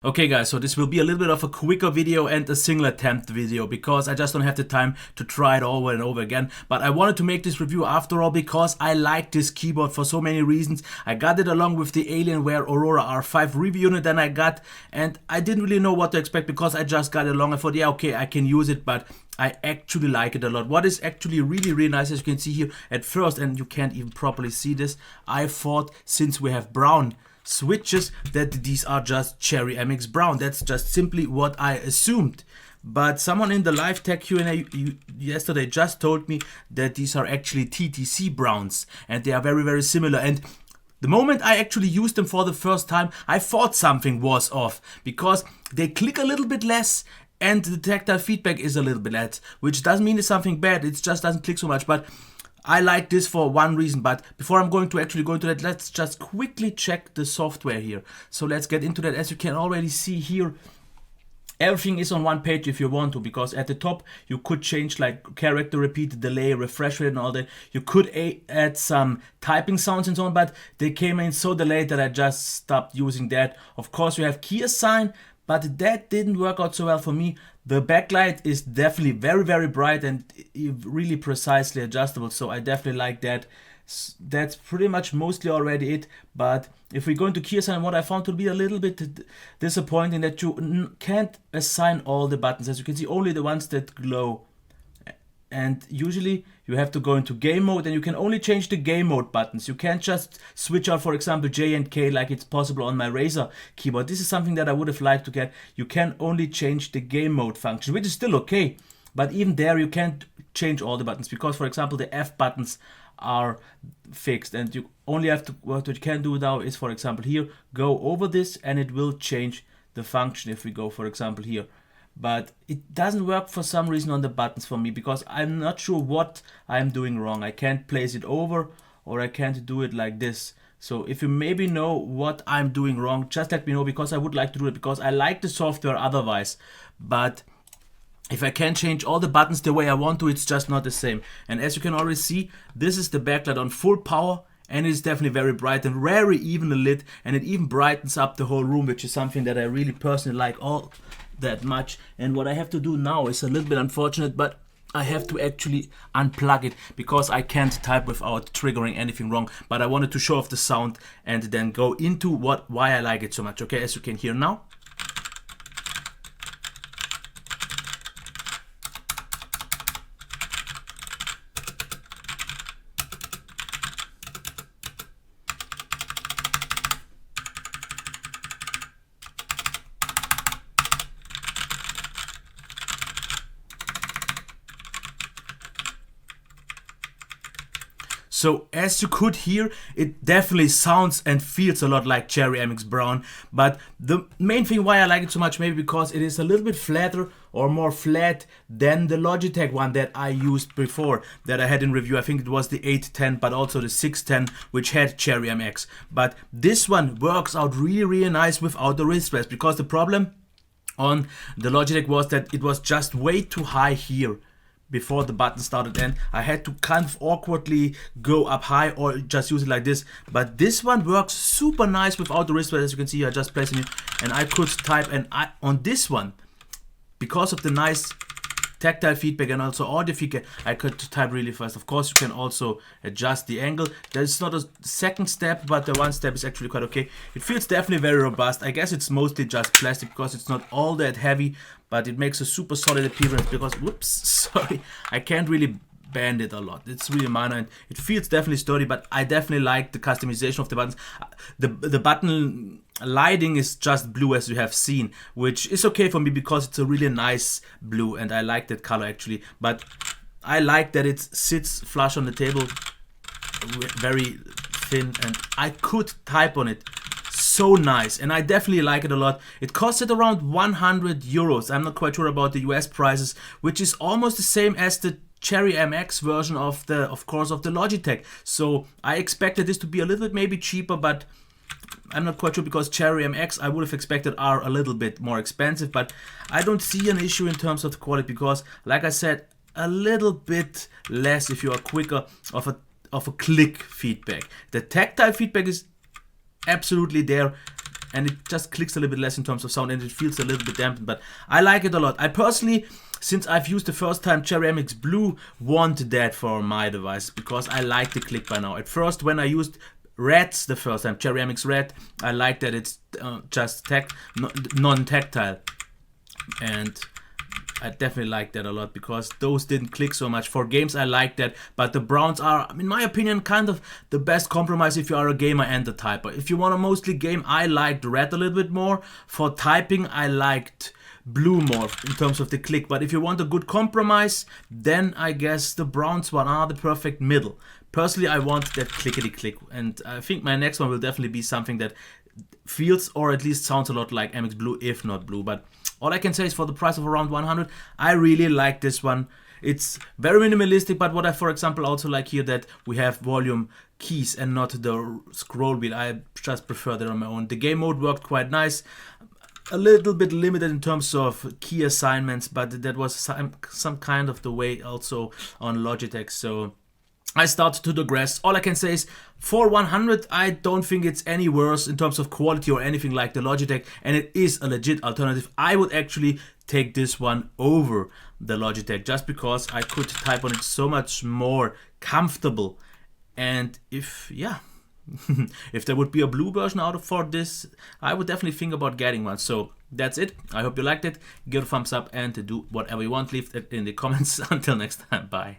Okay guys, so this will be a little bit of a quicker video and a single attempt video because I just don't have the time to try it over and over again. But I wanted to make this review after all because I like this keyboard for so many reasons. I got it along with the Alienware Aurora R5 review unit that I got, and I didn't really know what to expect because I just got it along. I thought, yeah, okay, I can use it, but I actually like it a lot. What is actually really nice, as you can see here at first, and you can't even properly see this, I thought since we have brown switches that these are just Cherry MX Brown. That's just simply what I assumed. But someone in the live tech Q&A yesterday just told me that these are actually TTC Browns and they are very similar. And the moment I actually used them for the first time, I thought something was off because they click a little bit less and the tactile feedback is a little bit less, which doesn't mean it's something bad, it just doesn't click so much. But I like this for one reason, but before I'm going to actually go into that, let's just quickly check the software here. So let's get into that. As you can already see here, everything is on one page if you want to, because at the top you could change like character repeat, delay, refresh rate and all that. You could add some typing sounds and so on, but they came in so delayed that I just stopped using that. Of course you have key assign, but that didn't work out so well for me. The backlight is definitely very bright and really precisely adjustable, so I definitely like that. That's pretty much mostly already it. But if we go into key assign, what I found to be a little bit disappointing that you can't assign all the buttons. As you can see, only the ones that glow. And usually you have to go into game mode and you can only change the game mode buttons. You can't just switch out, for example, J and K like it's possible on my Razer keyboard. This is something that I would have liked to get. You can only change the game mode function, which is still okay. But even there you can't change all the buttons because, for example, the F buttons are fixed and you only have to, what you can do now is, for example, here, go over this and it will change the function if we go, for example, here. But it doesn't work for some reason on the buttons for me because I'm not sure what I'm doing wrong. I can't place it over or I can't do it like this. So if you maybe know what I'm doing wrong, just let me know because I would like to do it because I like the software otherwise. But if I can't change all the buttons the way I want to, it's just not the same. And as you can already see, this is the backlight on full power. And it's definitely very bright and very evenly lit, and it even brightens up the whole room, which is something that I really personally like all that much. And what I have to do now is a little bit unfortunate, but I have to actually unplug it because I can't type without triggering anything wrong. But I wanted to show off the sound and then go into why I like it so much. Okay, as you can hear now. So as you could hear, it definitely sounds and feels a lot like Cherry MX Brown. But the main thing why I like it so much, maybe because it is a little bit flatter or more flat than the Logitech one that I used before, that I had in review. I think it was the 810, but also the 610, which had Cherry MX. But this one works out really nice without the wrist rest, because the problem on the Logitech was that it was just way too high here before the button started, and I had to kind of awkwardly go up high or just use it like this. But this one works super nice without the wrist rest. As you can see, I just placing it and I could type, and on this one, because of the nice tactile feedback and also audio feedback, I could type really fast. Of course, you can also adjust the angle. There's not a second step, but the one step is actually quite okay. It feels definitely very robust. I guess it's mostly just plastic because it's not all that heavy, but it makes a super solid appearance because, whoops, sorry, I can't really bend it a lot. It's really minor and it feels definitely sturdy, but I definitely like the customization of the buttons. The button lighting is just blue, as you have seen, which is okay for me because it's a really nice blue and I like that color actually. But I like that it sits flush on the table, very thin, and I could type on it. So nice, and I definitely like it a lot. It costed around 100 euros. I'm not quite sure about the US prices, which is almost the same as the Cherry MX version of the Logitech. So I expected this to be a little bit maybe cheaper, but I'm not quite sure because Cherry MX I would have expected are a little bit more expensive. But I don't see an issue in terms of the quality because, like I said, a little bit less if you are quicker of a click feedback. The tactile feedback is absolutely there. and it just clicks a little bit less in terms of sound, and it feels a little bit dampened, but I like it a lot. I personally, since I've used the first time Cherry MX Blue, want that for my device because I like the click by now. At first, when I used Reds the first time, Cherry MX Red, I like that it's just non-tactile, and I definitely like that a lot because those didn't click so much. For games I like that, but the browns are, in my opinion, kind of the best compromise if you are a gamer and a typer. If you want to mostly game, I liked red a little bit more. For typing, I liked blue more in terms of the click, but if you want a good compromise, then I guess the browns one are the perfect middle. Personally, I want that clickety click, and I think my next one will definitely be something that feels or at least sounds a lot like MX Blue, if not blue. But all I can say is for the price of around 100, I really like this one. It's very minimalistic, but what I, for example, also like here that we have volume keys and not the scroll wheel. I just prefer that on my own. The game mode worked quite nice. A little bit limited in terms of key assignments, but that was some kind of the way also on Logitech. So I start to digress. All I can say is for 100, I don't think it's any worse in terms of quality or anything like the Logitech, and it is a legit alternative. I would actually take this one over the Logitech just because I could type on it so much more comfortable. And if, yeah, if there would be a blue version out for this, I would definitely think about getting one. So that's it. I hope you liked it. Give it a thumbs up and do whatever you want. Leave it in the comments. Until next time, bye.